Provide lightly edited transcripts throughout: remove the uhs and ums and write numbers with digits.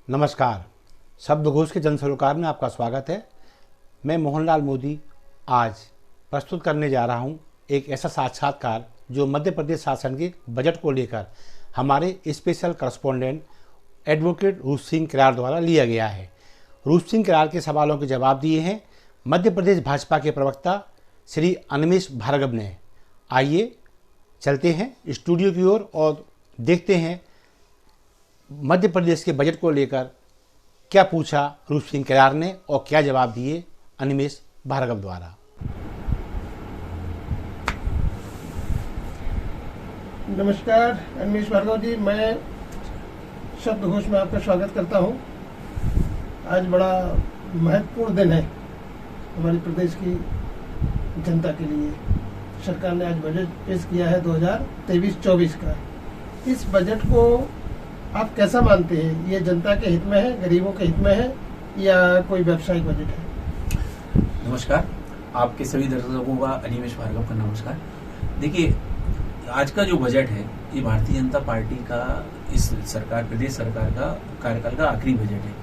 नमस्कार। शब्दघोष के जन सरोकार में आपका स्वागत है। मैं मोहनलाल मोदी आज प्रस्तुत करने जा रहा हूं एक ऐसा साक्षात्कार जो मध्य प्रदेश शासन के बजट को लेकर हमारे स्पेशल करस्पॉन्डेंट एडवोकेट रूप सिंह किरार द्वारा लिया गया है। रूप सिंह किरार के सवालों के जवाब दिए हैं मध्य प्रदेश भाजपा के प्रवक्ता श्री अनिमेष भार्गव ने। आइए चलते हैं स्टूडियो की ओर और देखते हैं मध्य प्रदेश के बजट को लेकर क्या पूछा रूप सिंह किरार ने और क्या जवाब दिए अनिमेष भार्गव द्वारा। नमस्कार अनिमेष भार्गव जी, मैं शब्दघोष में आपका स्वागत करता हूं। आज बड़ा महत्वपूर्ण दिन है हमारे प्रदेश की जनता के लिए। सरकार ने आज बजट पेश किया है 2023-24 का। इस बजट को आप कैसा मानते हैं? ये जनता के हित में है, गरीबों के हित में है या कोई व्यावसायिक बजट है? नमस्कार, आपके सभी दर्शकों का अनिमेष भार्गव का नमस्कार। देखिए, आज का जो बजट है ये भारतीय जनता पार्टी का इस सरकार प्रदेश सरकार का कार्यकाल का आखिरी बजट है।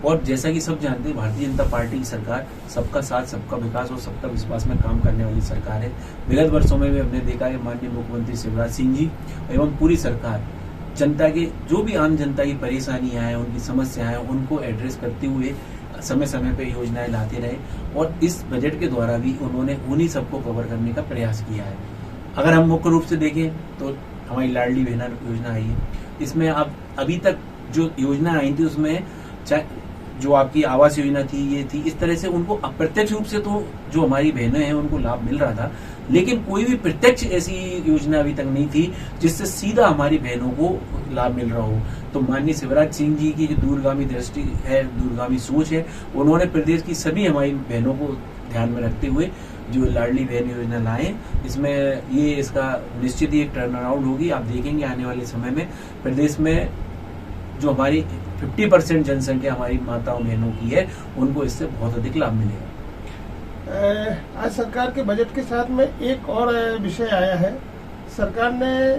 और जैसा कि सब जानते हैं, भारतीय जनता पार्टी की सरकार सबका साथ, सबका विकास और सबका विश्वास में काम करने वाली सरकार है। विगत वर्षों में भी हमने देखा है माननीय मुख्यमंत्री शिवराज सिंह जी एवं पूरी सरकार जनता के जो भी आम जनता की परेशानियां हैं, उनकी समस्याएं हैं, उनको एड्रेस करते हुए समय समय पे योजनाएं लाते रहे। और इस बजट के द्वारा भी उन्होंने उन्हीं सबको कवर करने का प्रयास किया है। अगर हम मुख्य रूप से देखें तो हमारी लाडली बहना योजना आई है। इसमें अब अभी तक जो योजना आई थी उसमें चाहे जो आपकी आवास योजना थी, ये थी, इस तरह से उनको अप्रत्यक्ष रूप से तो जो हमारी बहनें हैं उनको लाभ मिल रहा था, लेकिन कोई भी प्रत्यक्ष ऐसी योजना अभी तक नहीं थी जिससे सीधा हमारी बहनों को लाभ मिल रहा हो। तो माननीय शिवराज सिंह जी की जो दूरगामी दृष्टि है, दूरगामी सोच है, उन्होंने प्रदेश की सभी हमारी बहनों को ध्यान में रखते हुए जो लाडली बहन योजना लाए, इसमें ये इसका निश्चित ही एक टर्न अराउंड होगी। आप देखेंगे आने वाले समय में प्रदेश में जो हमारी 50% जनसंख्या हमारी माताओं बहनों की है, उनको इससे बहुत अधिक लाभ मिलेगा। आज सरकार के बजट के साथ में एक और विषय आया है। सरकार ने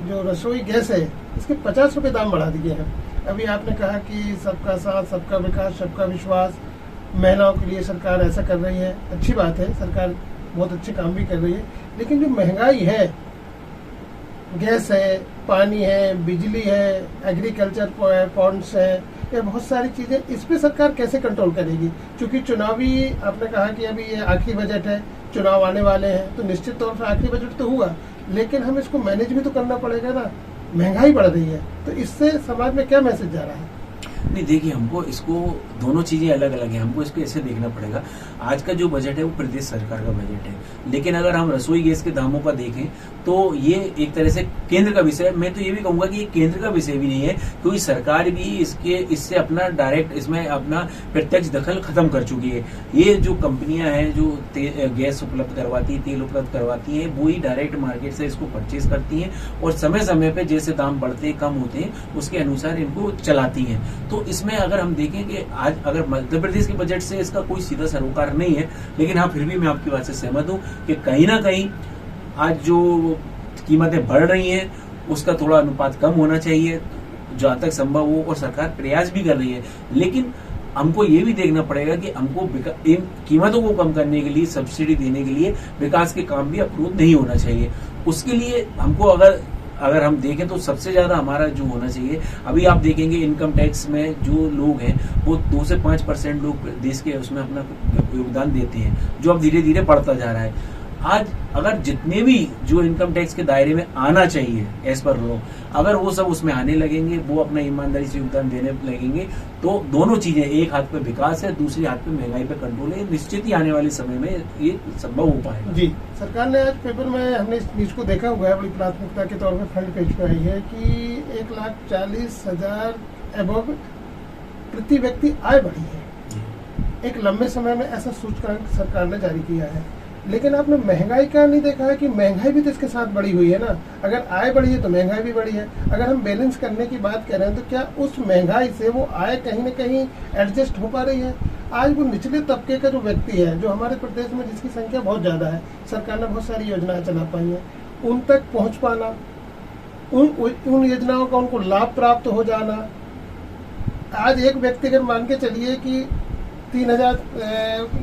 जो रसोई गैस है इसके 50 रुपये दाम बढ़ा दिए हैं। अभी आपने कहा कि सबका साथ, सबका विकास, सबका विश्वास, महिलाओं के लिए सरकार ऐसा कर रही है। अच्छी बात है, सरकार बहुत अच्छे काम भी कर रही है। लेकिन जो महंगाई है, गैस है, पानी है, बिजली है, एग्रीकल्चर फंड्स है, ये बहुत सारी चीजें, इस पे सरकार कैसे कंट्रोल करेगी? क्योंकि चुनावी, आपने कहा कि अभी ये आखिरी बजट है, चुनाव आने वाले हैं, तो निश्चित तौर पर आखिरी बजट तो हुआ, लेकिन हम इसको मैनेज भी तो करना पड़ेगा ना। महंगाई बढ़ रही है, तो इससे समाज में क्या मैसेज जा रहा है? नहीं, देखिए, हमको इसको दोनों चीजें अलग अलग है, हमको इसको ऐसे देखना पड़ेगा। आज का जो बजट है वो प्रदेश सरकार का बजट है, लेकिन अगर हम रसोई गैस के दामों का देखें तो ये एक तरह से केंद्र का विषय है। मैं तो ये भी कहूंगा कि ये केंद्र का विषय भी नहीं है, क्योंकि सरकार भी इससे अपना डायरेक्ट इसमें अपना प्रत्यक्ष दखल खत्म कर चुकी है। ये जो कंपनियां हैं जो गैस उपलब्ध करवाती है, तेल उपलब्ध करवाती है, वो ही डायरेक्ट मार्केट से इसको परचेज करती है और समय समय पे जैसे दाम बढ़ते कम होते हैं उसके अनुसार इनको चलाती है। तो इसमें अगर हम देखें कि आज अगर मध्य प्रदेश के बजट से इसका कोई सीधा सरोकार नहीं है, लेकिन हाँ, फिर भी मैं आपकी बात से सहमत हूँ कि कहीं ना कहीं आज जो कीमतें बढ़ रही हैं उसका थोड़ा अनुपात कम होना चाहिए, जहां तक संभव हो, और सरकार प्रयास भी कर रही है। लेकिन हमको ये भी देखना पड़ेगा कि हमको इन कीमतों को कम करने के लिए, सब्सिडी देने के लिए विकास के काम भी अवरुद्ध नहीं होना चाहिए। उसके लिए हमको अगर हम देखें तो सबसे ज्यादा हमारा जो होना चाहिए, अभी आप देखेंगे इनकम टैक्स में जो लोग हैं वो 2 से 5% लोग देश के उसमें अपना योगदान देते हैं, जो अब धीरे धीरे बढ़ता जा रहा है। आज अगर जितने भी जो इनकम टैक्स के दायरे में आना चाहिए एज पर लॉ, अगर वो सब उसमें आने लगेंगे, वो अपना ईमानदारी से योगदान देने लगेंगे, तो दोनों चीजें, एक हाथ पे विकास है, दूसरी हाथ पे महंगाई पे कंट्रोल है, निश्चित ही आने वाले समय में ये संभव हो पाएगा। जी, सरकार ने आज पेपर में, हमने इस न्यूज को देखा हुआ है, बड़ी प्राथमिकता के तौर पर फ्रंट पेज पे आई है कि 1,40,000 एबव प्रति व्यक्ति आय बढ़ी है। एक लंबे समय में ऐसा सूचकांक सरकार ने जारी किया है। लेकिन आपने महंगाई का नहीं देखा है कि महंगाई भी तो इसके साथ बढ़ी हुई है ना। अगर आय बढ़ी है तो महंगाई भी बढ़ी है। अगर हम बैलेंस करने की बात कर रहे हैं तो क्या उस महंगाई से वो आय कहीं ना कहीं एडजस्ट हो पा रही है? आज वो निचले तबके का जो व्यक्ति है, जो हमारे प्रदेश में जिसकी संख्या बहुत ज़्यादा है, सरकार ने बहुत सारी योजनाएं चला पाई हैं, उन तक पहुँच पाना, उन योजनाओं का उनको लाभ प्राप्त हो जाना, आज एक व्यक्ति अगर मान के चलिए कि 3,000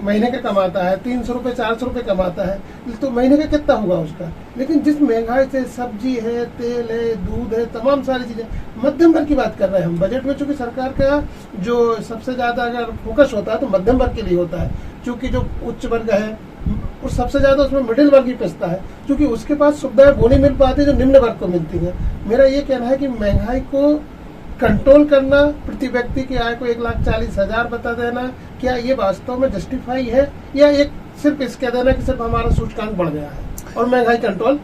महीने का कमाता है, 300 रुपये 400 रुपये कमाता है, तो महीने का कितना होगा उसका। लेकिन जिस महंगाई से सब्जी है, तेल है, दूध है, तमाम सारी चीज़ें, मध्यम वर्ग की बात कर रहे हैं हम। बजट में चूंकि सरकार का जो सबसे ज़्यादा अगर फोकस होता है तो मध्यम वर्ग के लिए होता है, चूँकि जो उच्च वर्ग है और सबसे ज़्यादा उसमें मिडिल वर्ग ही पिसता है, क्योंकि उसके पास सुविधाएं वो नहीं मिल पाती जो निम्न वर्ग को मिलती है। मेरा ये कहना है कि महंगाई को कंट्रोल करना, प्रति व्यक्ति की आय को 1,40,000 बता देना, क्या ये वास्तव में जस्टिफाई है, या एक सिर्फ इसके देना कि सिर्फ हमारा सूचकांक बढ़ गया है और महंगाई कंट्रोल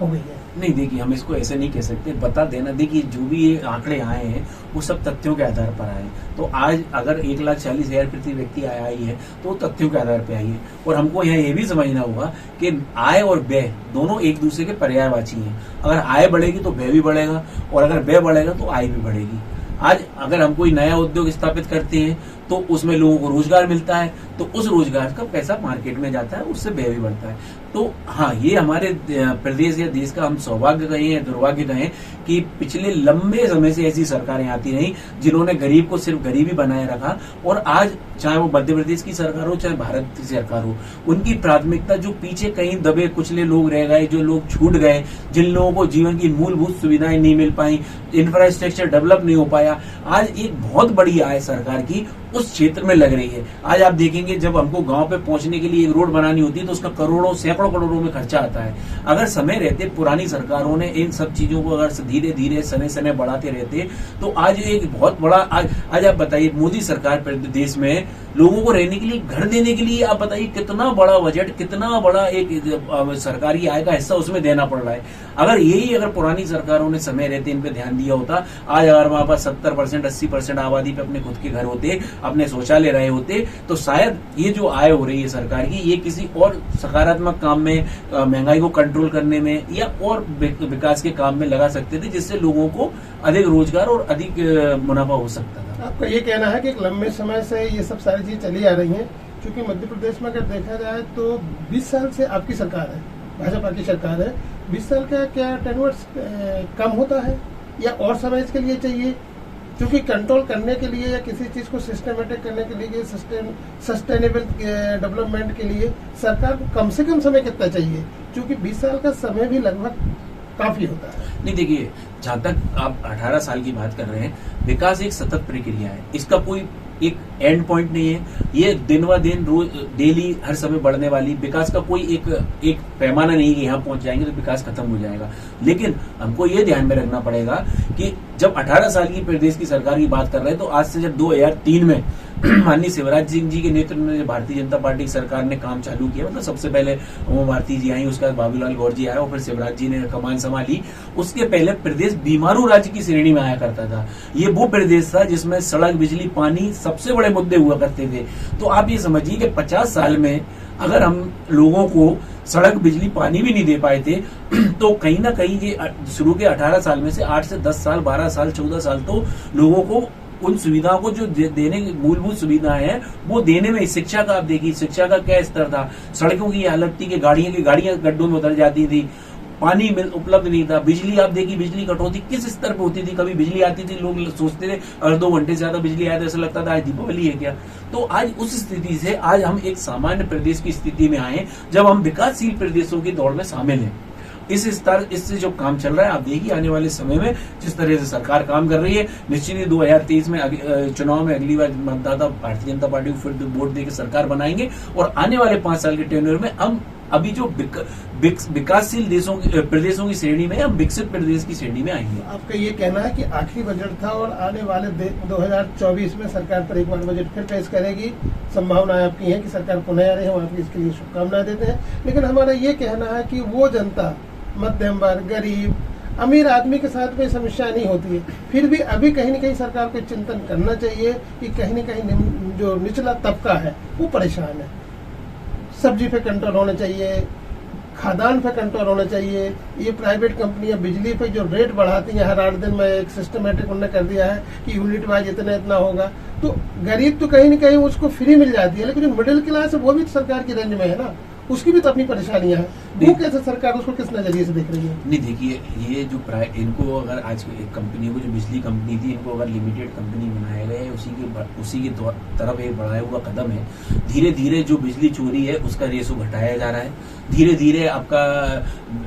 हो गई है। नहीं, देखिए हम इसको ऐसे नहीं कह सकते, बता देना। देखिए जो भी ये आंकड़े आए हैं वो सब तथ्यों के आधार पर आए हैं। तो आज अगर 1,40,000 प्रति व्यक्ति आय आई है तो वो तथ्यों के आधार पर आई है। और हमको यहाँ ये भी समझना होगा कि आय और व्यय दोनों एक दूसरे के पर्यायवाची हैं। अगर आय बढ़ेगी तो व्यय भी बढ़ेगा, और अगर व्यय बढ़ेगा तो आय भी बढ़ेगी। आज अगर हम कोई नया उद्योग स्थापित करते हैं तो उसमें लोगों को रोजगार मिलता है, तो उस रोजगार का पैसा मार्केट में जाता है, उससे व्यय भी बढ़ता है। तो हाँ, ये हमारे प्रदेश या देश का हम सौभाग्य कहें या दुर्भाग्य कहें कि पिछले लंबे समय से ऐसी सरकारें आती रही जिन्होंने गरीब को सिर्फ गरीबी बनाए रखा। और आज चाहे वो मध्य प्रदेश की सरकार हो चाहे भारत की सरकार हो, उनकी प्राथमिकता जो पीछे कहीं दबे कुचले लोग रह गए, जो लोग छूट गए, जिन लोगों को जीवन की मूलभूत सुविधाएं नहीं मिल पाई, इंफ्रास्ट्रक्चर डेवलप नहीं हो पाया, आज एक बहुत बड़ी आय सरकार की उस क्षेत्र में लग रही है। आज आप देखेंगे जब हमको गांव पे पहुंचने के लिए एक रोड बनानी होती है तो उसका करोड़ों सैकड़ों करोड़ों में खर्चा आता है। अगर समय रहते पुरानी सरकारों ने इन सब चीजों को अगर धीरे धीरे समय समय बढ़ाते रहते तो आज एक बहुत बड़ा आज आप बताइए, मोदी सरकार देश में लोगों को रहने के लिए घर देने के लिए आप बताइए कितना बड़ा बजट, कितना बड़ा एक सरकारी आय का हिस्सा उसमें देना पड़ रहा है। अगर पुरानी सरकारों ने समय रहते इन पे ध्यान दिया होता, आज अगर हमारे पास 70% 80% आबादी पे अपने खुद के घर होते, अपने शौचालय रहे होते, तो शायद ये जो आय हो रही है सरकार की, ये किसी और सकारात्मक काम में, महंगाई को कंट्रोल करने में या और विकास के काम में लगा सकते थे, जिससे लोगों को अधिक रोजगार और अधिक मुनाफा हो सकता था। आपका ये कहना है कि एक लंबे समय से ये सब सारी चीजें चली आ रही हैं, क्योंकि मध्य प्रदेश में अगर देखा जाए तो 20 साल से आपकी सरकार है, भाजपा की सरकार है। 20 साल का क्या टेन्योर कम होता है या और समय इसके लिए चाहिए? क्योंकि कंट्रोल करने के लिए या किसी चीज को सिस्टमेटिक करने के लिए, सस्टेनेबल डेवलपमेंट के लिए सरकार को कम से कम समय कितना चाहिए? क्योंकि 20 साल का समय भी लगभग काफी होता है। नहीं, देखिए जहां तक आप 18 साल की बात कर रहे हैं, विकास एक सतत प्रक्रिया है, इसका कोई एक एंड पॉइंट नहीं है। ये दिन व दिन रोज डेली हर समय बढ़ने वाली विकास का कोई एक पैमाना नहीं कि यहाँ पहुंच जाएंगे तो विकास खत्म हो जाएगा। लेकिन हमको ये ध्यान में रखना पड़ेगा कि जब 18 साल की प्रदेश की सरकार की बात कर रहे हैं तो आज से जब 2003 में माननीय शिवराज सिंह जी के नेतृत्व में भारतीय जनता पार्टी की सरकार ने काम चालू किया, मतलब सबसे पहले उमा भारती जी आई, उसके बाद बाबूलाल गौर जी आए और फिर शिवराज जी ने कमान संभाली। उसके पहले प्रदेश बीमारू राज्य की श्रेणी में आया करता था। ये वो प्रदेश था जिसमें सड़क, बिजली, पानी सबसे बड़े मुद्दे हुआ करते थे। तो आप ये समझिए कि 50 साल में अगर हम लोगों को सड़क, बिजली, पानी भी नहीं दे पाए थे तो कहीं ना कहीं ये शुरू के 18 साल में से 8 से 10 साल, 12 साल, 14 साल तो लोगों को उन सुविधाओं को जो देने की मूलभूत सुविधाएं हैं वो देने में, शिक्षा का आप देखिए, शिक्षा का क्या स्तर था, सड़कों की हालत थी कि गाड़ियां गड्ढों में उतर जाती थी, पानी उपलब्ध नहीं था, बिजली आप देखिए, बिजली कटौती किस स्तर पे होती थी। कभी बिजली आती थी लोग सोचते थे अगर 2 घंटे से ज्यादा बिजली आया तो ऐसा लगता था आज दीपावली है क्या। तो आज उस स्थिति से आज हम एक सामान्य प्रदेश की स्थिति में आए जब हम विकासशील प्रदेशों की दौड़ में शामिल हैं। इससे जो काम चल रहा है आप देखिए आने वाले समय में जिस तरह से सरकार काम कर रही है, निश्चित ही 2023 में चुनाव में अगली बार मतदाता भारतीय जनता पार्टी को फिर वोट देकर सरकार बनाएंगे और आने वाले 5 साल के टेन्योर में हम अभी जो विकासशील प्रदेशों की श्रेणी में हम विकसित प्रदेश की श्रेणी में आएंगे। आपका ये कहना है कि आखिरी बजट था और आने वाले 2024 में सरकार पर एक बार बजट फिर पेश करेगी, संभावनाएं आपकी है कि सरकार पुनः आ रही है, हम आपकी इसके लिए शुभकामनाएं देते हैं। लेकिन हमारा ये कहना है कि वो जनता, मध्यम वर्ग, गरीब, अमीर आदमी के साथ कोई समस्या नहीं होती है, फिर भी अभी कहीं न कहीं सरकार को चिंतन करना चाहिए कि कहीं न कहीं जो निचला तबका है वो परेशान है। सब्जी पे कंट्रोल होना चाहिए, खाद्यान्न पे कंट्रोल होना चाहिए। ये प्राइवेट कंपनियां बिजली पे जो रेट बढ़ाती हैं हर 8 दिन में, एक सिस्टमेटिक उन्होंने कर दिया है कि यूनिट वाइज इतना होगा, तो गरीब तो कहीं न कहीं उसको फ्री मिल जाती है, लेकिन जो मिडिल क्लास है वो भी तो सरकार की रेंज में है ना, उसकी भी तो अपनी परेशानियां हैं। वो कैसे सरकार उसको किस नजरिए से देख रही है? नहीं देखिए, ये जो इनको अगर आज एक कंपनी को, जो बिजली कंपनी थी, इनको अगर लिमिटेड कंपनी बनाया गया है, उसी के तरफ एक बढ़ाया हुआ कदम है। धीरे धीरे जो बिजली चोरी है उसका रेशो घटाया जा रहा है। धीरे धीरे आपका,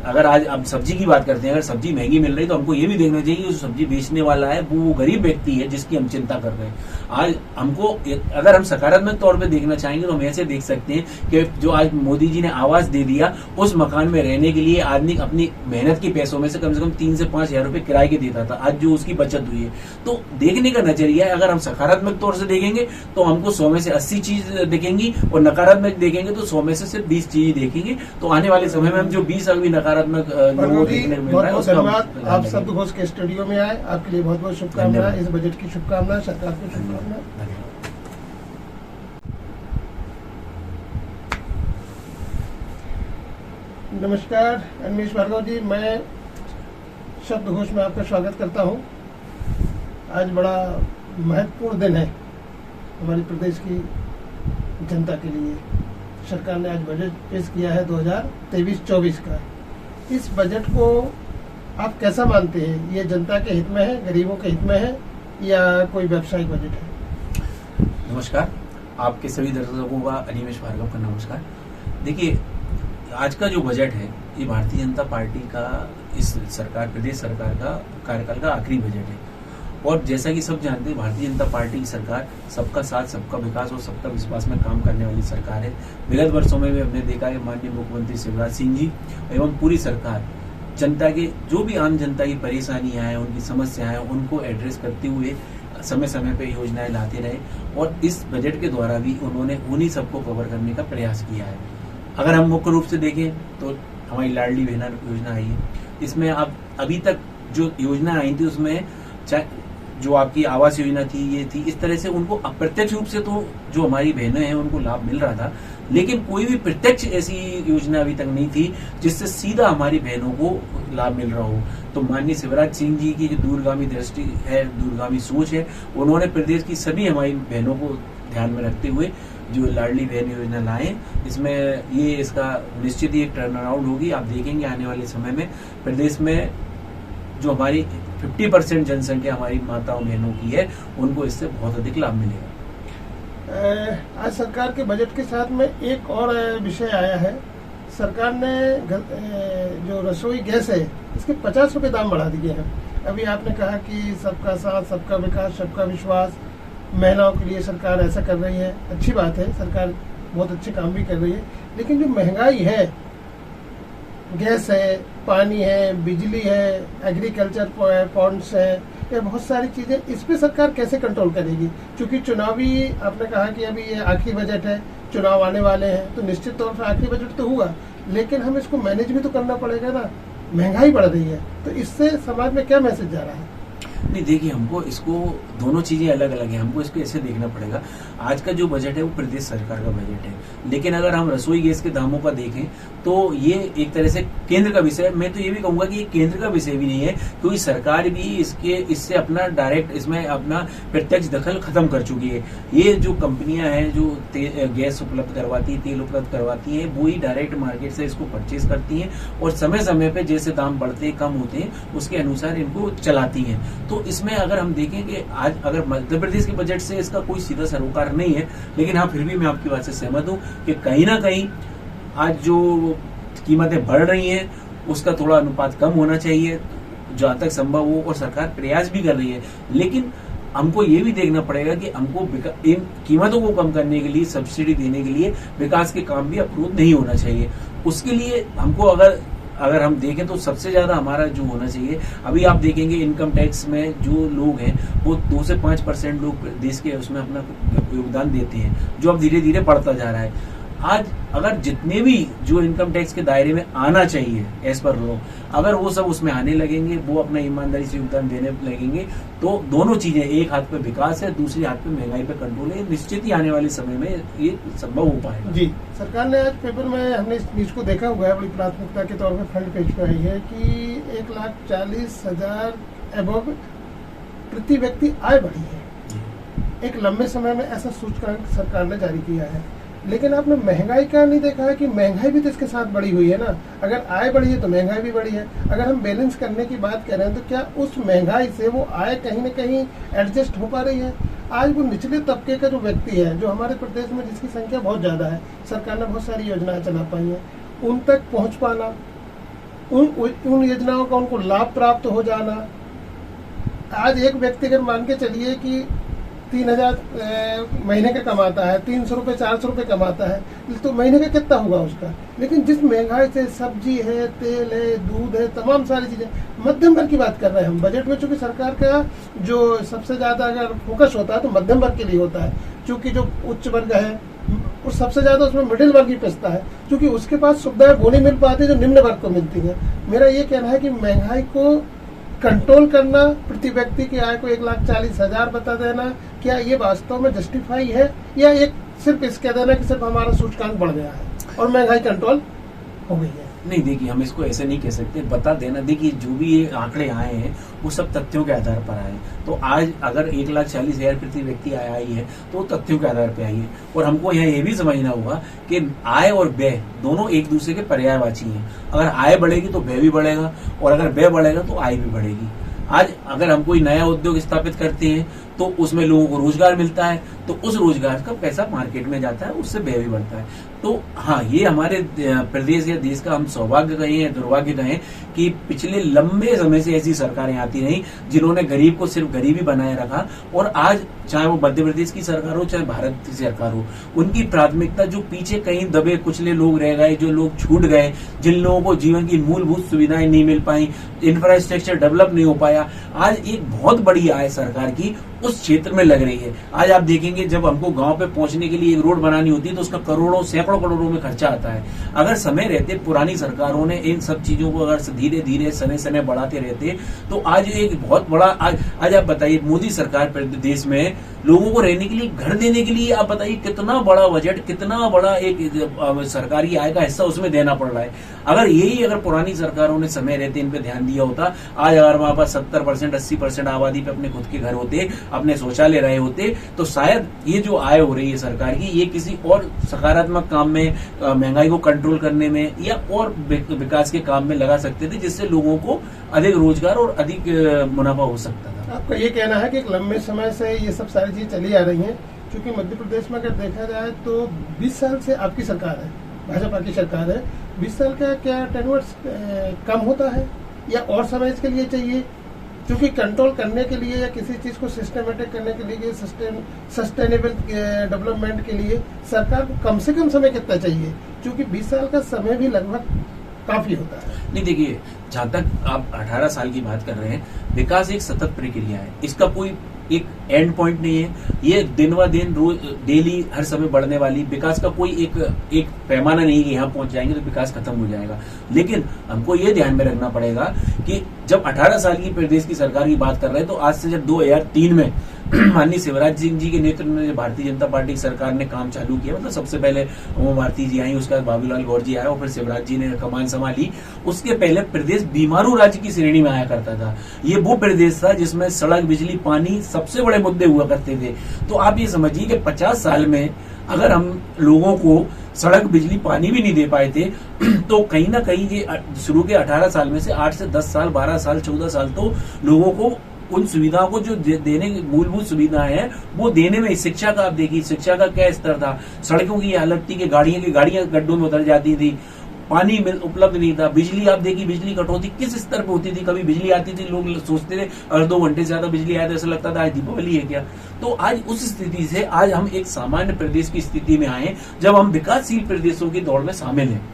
अगर आज हम सब्जी की बात करते हैं, अगर सब्जी महंगी मिल रही है तो हमको ये भी देखना चाहिए कि जो सब्जी बेचने वाला है वो गरीब व्यक्ति है जिसकी हम चिंता कर रहे हैं। आज हमको, अगर हम सकारात्मक तौर पे देखना चाहेंगे तो हम ऐसे देख सकते हैं कि जो आज मोदी जी ने आवास दे दिया, उस मकान में रहने के लिए आदमी अपनी मेहनत के पैसों में से कम 3 से 5 हजार रुपए किराए के देता था, आज जो उसकी बचत हुई है। तो देखने का नजरिया है, अगर हम सकारात्मक तौर से देखेंगे तो हमको 100 में से 80 चीज दिखेंगी, और नकारात्मक देखेंगे तो 100 में से सिर्फ 20 चीज देखेंगे। तो आने वाले समय में हम जो 20 अभी नकारात्मक लोगों देखने को मिल रहा है, बहुत धन्यवाद। आप शब्दकोश के स्टूडियो में आए, आपके लिए बहुत बहुत शुभकामनाएं। इस बजट की शुभकामनाएं, सरकार की शुभकामनाएं। नमस्कार अन्वेष भार्गव जी, मैं शब्दकोश में आपका स्वागत करता हूं। आज बड़ा महत्वपूर्ण दिन है हमारे प्रदेश की जनता के लिए। सरकार ने आज बजट पेश किया है 2023-24 का। इस बजट को आप कैसा मानते हैं? ये जनता के हित में है, गरीबों के हित में है, या कोई व्यावसायिक बजट है? नमस्कार, आपके सभी दर्शकों का अनिमेश भार्गव का नमस्कार। देखिए, आज का जो बजट है ये भारतीय जनता पार्टी का, इस प्रदेश सरकार का कार्यकाल का आखिरी बजट है। और जैसा कि सब जानते हैं, भारतीय जनता पार्टी की सरकार सबका साथ, सबका विकास और सबका विश्वास में काम करने वाली सरकार है। विगत वर्षों में भी हमने देखा है माननीय मुख्यमंत्री शिवराज सिंह जी एवं पूरी सरकार जनता के, जो भी आम जनता की परेशानियां हैं, उनकी समस्याएं हैं, उनको एड्रेस करते हुए समय समय पे योजनाएं लाते रहे। और इस बजट के द्वारा भी उन्होंने उन्हीं सबको कवर करने का प्रयास किया है। अगर हम मुख्य रूप से देखें तो हमारी लाडली बहना योजना आई है। इसमें अब अभी तक जो योजना आई थी उसमें जो आपकी आवास योजना थी, ये थी, इस तरह से उनको अप्रत्यक्ष रूप से तो जो हमारी बहनें हैं उनको लाभ मिल रहा था, लेकिन कोई भी प्रत्यक्ष ऐसी योजना अभी तक नहीं थी जिससे सीधा हमारी बहनों को लाभ मिल रहा हो। तो माननीय शिवराज सिंह जी की जो दूरगामी दृष्टि है, दूरगामी सोच है, उन्होंने प्रदेश की सभी हमारी बहनों को ध्यान में रखते हुए जो लाडली बहन योजना लाए, इसमें ये इसका निश्चित ही एक टर्न अराउंड होगी। आप देखेंगे आने वाले समय में प्रदेश में जो हमारी 50% जनसंख्या हमारी माताओं बहनों की है, उनको इससे बहुत अधिक लाभ मिलेगा। आज सरकार के बजट के साथ में एक और विषय आया है। सरकार ने जो रसोई गैस है इसके 50 रुपए दाम बढ़ा दिए हैं। अभी आपने कहा कि सबका साथ, सबका विकास, सबका विश्वास, महिलाओं के लिए सरकार ऐसा कर रही है। अच्छी बात है, सरकार बहुत अच्छे काम भी कर रही है। लेकिन जो महंगाई है, गैस है, पानी है, बिजली है, एग्रीकल्चर फंड्स है, ये बहुत सारी चीजें, इस पे सरकार कैसे कंट्रोल करेगी? क्योंकि चुनावी, आपने कहा कि अभी ये आखिरी बजट है, चुनाव आने वाले हैं, तो निश्चित तौर पर आखिरी बजट तो हुआ, लेकिन हमें इसको मैनेज भी तो करना पड़ेगा ना। महंगाई बढ़ रही है, तो इससे समाज में क्या मैसेज जा रहा है? नहीं देखिए, हमको इसको, दोनों चीजें अलग अलग हैं, हमको इसको ऐसे देखना पड़ेगा। आज का जो बजट है वो प्रदेश सरकार का बजट है, लेकिन अगर हम रसोई गैस के दामों का देखें तो ये एक तरह से केंद्र का विषय है। मैं तो ये भी कहूंगा कि ये केंद्र का विषय भी नहीं है, क्योंकि सरकार भी इससे अपना डायरेक्ट, इसमें अपना प्रत्यक्ष दखल खत्म कर चुकी है। ये जो कंपनियां हैं जो गैस उपलब्ध करवाती है, तेल उपलब्ध करवाती है, वो ही डायरेक्ट मार्केट से इसको परचेज करती हैं और समय समय पे जैसे दाम बढ़ते कम होते हैं उसके अनुसार इनको चलाती हैं। तो इसमें अगर हम देखें कि आज अगर मध्य प्रदेश के बजट से इसका कोई सीधा सरोकार नहीं है, लेकिन हाँ फिर भी मैं आपकी बात से सहमत हूँ कि कहीं ना कहीं आज जो कीमतें बढ़ रही हैं उसका थोड़ा अनुपात कम होना चाहिए जहाँ तक संभव हो, और सरकार प्रयास भी कर रही है। लेकिन हमको ये भी देखना पड़ेगा कि हमको इन कीमतों को कम करने के लिए, सब्सिडी देने के लिए विकास के काम भी अवरुद्ध नहीं होना चाहिए। उसके लिए हमको अगर हम देखें तो सबसे ज्यादा हमारा जो होना चाहिए, अभी आप देखेंगे इनकम टैक्स में जो लोग हैं वो 2 से 5% लोग देश के उसमें अपना योगदान देते हैं, जो अब धीरे धीरे बढ़ता जा रहा है। आज अगर जितने भी जो इनकम टैक्स के दायरे में आना चाहिए एज पर लॉ, अगर वो सब उसमें आने लगेंगे, वो अपना ईमानदारी से योगदान देने लगेंगे, तो दोनों चीजें, एक हाथ पे विकास है, दूसरी हाथ पे महंगाई पे कंट्रोल है, निश्चित ही आने वाले समय में ये संभव हो पाएगा। जी, सरकार ने आज पेपर में, हमने इस न्यूज को देखा हुआ है, बड़ी प्राथमिकता के तौर पर फ्रंट पेज पे आई है कि 1,40,000 एबव प्रति व्यक्ति आय बढ़ी है। एक लंबे समय में ऐसा सूचकांक सरकार ने जारी किया है। लेकिन आपने महंगाई का नहीं देखा है कि महंगाई भी तो इसके साथ बढ़ी हुई है ना। अगर आय बढ़ी है तो महंगाई भी बढ़ी है। अगर हम बैलेंस करने की बात कर रहे हैं तो क्या उस महंगाई से वो आय कहीं ना कहीं एडजस्ट हो पा रही है? आज वो निचले तबके का जो व्यक्ति है, जो हमारे प्रदेश में जिसकी संख्या बहुत ज़्यादा है, सरकार ने बहुत सारी योजनाएं चला पाई हैं, उन तक पहुँच पाना, उन योजनाओं का उनको लाभ प्राप्त हो जाना। आज एक व्यक्ति अगर मान के चलिए कि 3,000 महीने का कमाता है, 300 रुपये 400 रुपये कमाता है, तो महीने का कितना होगा उसका? लेकिन जिस महंगाई से सब्जी है, तेल है, दूध है, तमाम सारी चीज़ें, मध्यम वर्ग की बात कर रहे हैं हम। बजट में चूंकि सरकार का जो सबसे ज़्यादा अगर फोकस होता है तो मध्यम वर्ग के लिए होता है, चूंकि जो उच्च वर्ग है और सबसे ज़्यादा उसमें मिडिल वर्ग ही पिसता है, क्योंकि उसके पास सुविधाएं वो नहीं मिल पाती जो निम्न वर्ग को मिलती हैं। मेरा ये कहना है कि महंगाई को कंट्रोल करना, प्रति व्यक्ति की आय को 1,40,000 बता देना, क्या ये वास्तव में जस्टिफाई है, या एक सिर्फ इस कह देना कि सिर्फ हमारा सूचकांक बढ़ गया है और महंगाई कंट्रोल हो गई है? नहीं, देखिए हम इसको ऐसे नहीं कह सकते। बता देना, देखिए जो भी ये आंकड़े आए हैं वो सब तथ्यों के आधार पर आए। तो आज अगर 1,40,000 प्रति व्यक्ति आय आई है तो तथ्यों के आधार पर आई है। और हमको यहाँ ये भी समझना होगा कि आय और व्यय दोनों एक दूसरे के पर्यायवाची हैं। अगर आय बढ़ेगी तो व्यय भी बढ़ेगा, और अगर व्यय बढ़ेगा तो आय भी बढ़ेगी। आज अगर हम कोई नया उद्योग स्थापित करते हैं तो उसमें लोगों को रोजगार मिलता है, तो उस रोजगार का पैसा मार्केट में जाता है, उससे व्यय भी बढ़ता है। तो हाँ, ये हमारे प्रदेश या देश का हम सौभाग्य कहें या दुर्भाग्य कहें कि पिछले लंबे समय से ऐसी सरकारें आती रही जिन्होंने गरीब को सिर्फ गरीबी बनाए रखा। और आज चाहे वो मध्य प्रदेश की सरकार हो चाहे भारत की सरकार हो, उनकी प्राथमिकता जो पीछे कहीं दबे कुचले लोग रह गए, जो लोग छूट गए, जिन लोगों को जीवन की मूलभूत सुविधाएं नहीं मिल पाई, इंफ्रास्ट्रक्चर डेवलप नहीं हो पाया, आज एक बहुत बड़ी आय सरकार की उस क्षेत्र में लग रही है। आज आप देखेंगे जब हमको गांव पे पहुंचने के लिए एक रोड बनानी होती है तो उसका करोड़ों सैकड़ों करोड़ों में खर्चा आता है। अगर समय रहते पुरानी सरकारों ने इन सब चीजों को अगर धीरे धीरे समय समय बढ़ाते रहते तो आज एक बहुत बड़ा आज आप बताइए, मोदी सरकार देश में लोगों को रहने के लिए घर देने के लिए आप बताइए कितना बड़ा बजट, कितना बड़ा एक सरकारी आय का हिस्सा उसमें देना पड़ रहा है। अगर पुरानी सरकारों ने समय रहते इन पे ध्यान दिया होता, आज अगर हमारे पास 70% 80% आबादी पे अपने खुद के घर होते, अपने शौचालय रहे होते, तो शायद ये जो आय हो रही है सरकार की, ये किसी और सकारात्मक काम में, महंगाई को कंट्रोल करने में या और विकास के काम में लगा सकते थे, जिससे लोगों को अधिक रोजगार और अधिक मुनाफा हो सकता था। आपका ये कहना है कि एक लंबे समय से ये सब सारी चीजें चली आ रही हैं, क्योंकि मध्य प्रदेश में अगर देखा जाए तो 20 साल से आपकी सरकार है, भाजपा की सरकार है। 20 साल का क्या टेन्योर कम होता है या और समय इसके लिए चाहिए? क्योंकि कंट्रोल करने के लिए या किसी चीज को सिस्टमेटिक करने के लिए, सस्टेनेबल डेवलपमेंट के लिए सरकार को कम से कम समय कितना चाहिए? क्योंकि 20 साल का समय भी लगभग काफी होता है। नहीं, देखिए जहां तक आप 18 साल की बात कर रहे हैं, विकास एक सतत प्रक्रिया है, इसका कोई एक एंड पॉइंट नहीं है। ये दिन व दिन रोज डेली हर समय बढ़ने वाली विकास का कोई एक पैमाना नहीं है। यहाँ पहुंच जाएंगे तो विकास खत्म हो जाएगा। लेकिन हमको ये ध्यान में रखना पड़ेगा कि जब 18 साल की प्रदेश की सरकार की बात कर रहे हैं तो आज से जब 2003 में माननीय शिवराज सिंह जी के नेतृत्व में भारतीय जनता पार्टी की सरकार ने काम चालू किया, मतलब सबसे पहले उमा भारती जी आई, उसके बाद बाबूलाल गौर जी आए और फिर शिवराज जी ने कमान संभाली। उसके पहले प्रदेश बीमारू राज्य की श्रेणी में आया करता था। ये वो प्रदेश था जिसमें सड़क, बिजली, पानी सबसे बड़े मुद्दे हुआ करते थे। तो आप ये समझिए कि 50 साल में अगर हम लोगों को सड़क, बिजली, पानी भी नहीं दे पाए थे तो कहीं ना कहीं ये शुरू के 18 साल में से 8 से 10 साल, 12 साल, 14 साल तो लोगों को उन सुविधाओं को जो देने की मूलभूत सुविधाएं हैं वो देने में, शिक्षा का आप देखिए, शिक्षा का क्या स्तर था, सड़कों की हालत थी कि गाड़ियां गड्ढों में उतर जाती थी, पानी उपलब्ध नहीं था, बिजली आप देखिए, बिजली कटौती किस स्तर पे होती थी। कभी बिजली आती थी, लोग सोचते थे अगर 2 घंटे से ज्यादा बिजली आया तो ऐसा लगता था आज दीपावली है क्या। तो आज उस स्थिति से आज हम एक सामान्य प्रदेश की स्थिति में आए जब हम विकासशील प्रदेशों की दौड़ में शामिल हैं।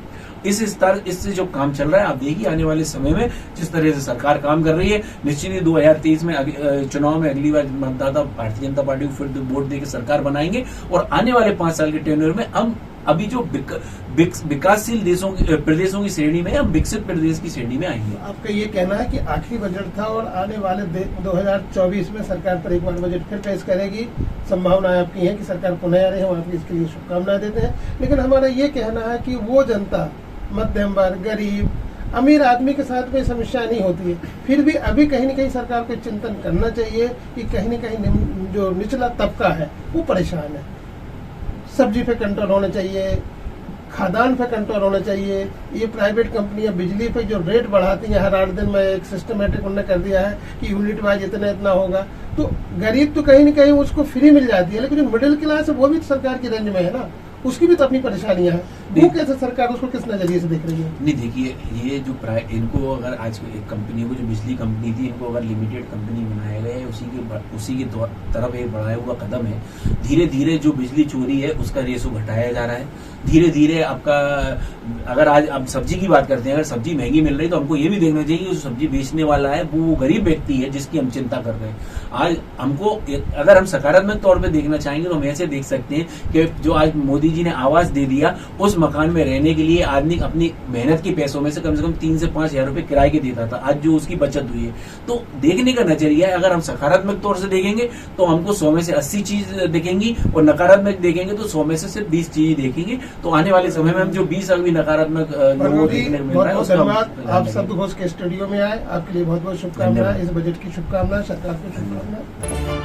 इससे जो काम चल रहा है, आप देखिए आने वाले समय में जिस तरह से सरकार काम कर रही है, निश्चित ही 2023 में चुनाव में अगली बार मतदाता भारतीय जनता पार्टी को फिर वोट देकर सरकार बनाएंगे और आने वाले 5 साल के टेन्योर में हम अभी जो विकासशील प्रदेशों की श्रेणी में, हम विकसित प्रदेश की श्रेणी में आएंगे। आपका ये कहना है कि आखिरी बजट था और आने वाले 2024 में सरकार पर एक बार बजट फिर पेश करेगी, संभावनाएं आपकी हैं कि सरकार पुनः आ रही है, हम आपकी इसके लिए शुभकामनाएं देते हैं। लेकिन हमारा ये कहना है कि वो जनता, मध्यम वर्ग, गरीब, अमीर आदमी के साथ कोई समस्या नहीं होती है, फिर भी अभी कहीं न कहीं सरकार को चिंतन करना चाहिए कि कहीं न कहीं जो निचला तबका है वो परेशान है। सब्जी पे कंट्रोल होना चाहिए, खाद्यान्न पे कंट्रोल होना चाहिए। ये प्राइवेट कंपनियां बिजली पे जो रेट बढ़ाती हैं हर 8 दिन में, एक सिस्टमेटिक उन्होंने कर दिया है कि यूनिट वाइज इतना होगा, तो गरीब तो कहीं न कहीं उसको फ्री मिल जाती है, लेकिन जो मिडिल क्लास है वो भी सरकार की रेंज में है ना, उसकी भी तो अपनी परेशानियां हैं। वो कैसे सरकार उसको किस नजरिए से देख रही है? नहीं देखिए, ये जो इनको अगर आज एक कंपनी को, जो बिजली कंपनी थी, इनको अगर लिमिटेड कंपनी बनाया गया है, उसी के तरफ एक बढ़ाया हुआ कदम है। धीरे धीरे जो बिजली चोरी है उसका रेशो घटाया जा रहा है। धीरे धीरे आपका, अगर आज आप सब्जी की बात करते हैं, अगर सब्जी महंगी मिल रही है तो हमको ये भी देखना चाहिए कि जो सब्जी बेचने वाला है वो गरीब व्यक्ति है जिसकी हम चिंता कर रहे हैं। आज हमको, अगर हम सकारात्मक तौर पे देखना चाहेंगे तो हम ऐसे देख सकते हैं कि जो आज मोदी जी ने आवास दे दिया, उस मकान में रहने के लिए आदमी अपनी मेहनत के पैसों में से कम 3 से 5 हजार रुपए किराए के देता था, आज जो उसकी बचत हुई है। तो देखने का नजरिया, अगर हम सकारात्मक तौर से देखेंगे तो हमको 100 में से 80 चीज दिखेंगी, और नकारात्मक देखेंगे तो 100 में से सिर्फ 20 चीज देखेंगे। तो आने वाले समय में हम जो 20 अभी नकारात्मक लोगों देखने को मिल रहा है, बहुत धन्यवाद। आप शब्दघोष के स्टूडियो में आए, आपके लिए बहुत बहुत शुभकामनाएं, इस बजट की शुभकामनाएं, सरकार की शुभकामनाएं।